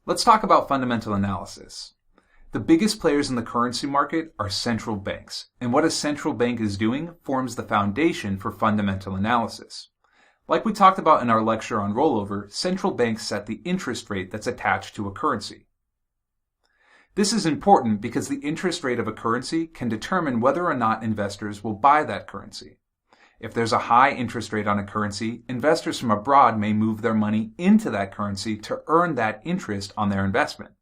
Let's talk about fundamental analysis. The biggest players in the currency market are central banks, and what a central bank is doing forms the foundation for fundamental analysis. Like we talked about in our lecture on rollover, central banks set the interest rate that's attached to a currency. This is important because the interest rate of a currency can determine whether or not investors will buy that currency. If there's a high interest rate on a currency, investors from abroad may move their money into that currency to earn that interest on their investment.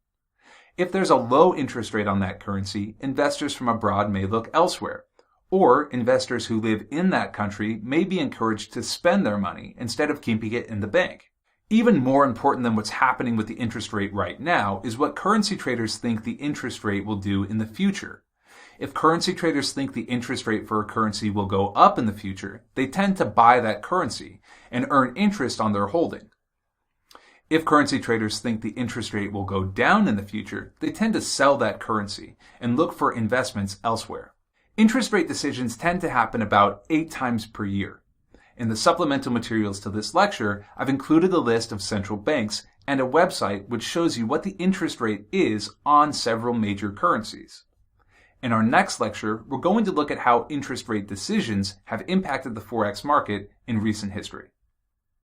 If there's a low interest rate on that currency, investors from abroad may look elsewhere, or investors who live in that country may be encouraged to spend their money instead of keeping it in the bank. Even more important than what's happening with the interest rate right now is what currency traders think the interest rate will do in the future. If currency traders think the interest rate for a currency will go up in the future, they tend to buy that currency and earn interest on their holding. If currency traders think the interest rate will go down in the future, they tend to sell that currency and look for investments elsewhere. Interest rate decisions tend to happen about 8 times per year. In the supplemental materials to this lecture, I've included a list of central banks and a website which shows you what the interest rate is on several major currencies. In our next lecture, we're going to look at how interest rate decisions have impacted the Forex market in recent history.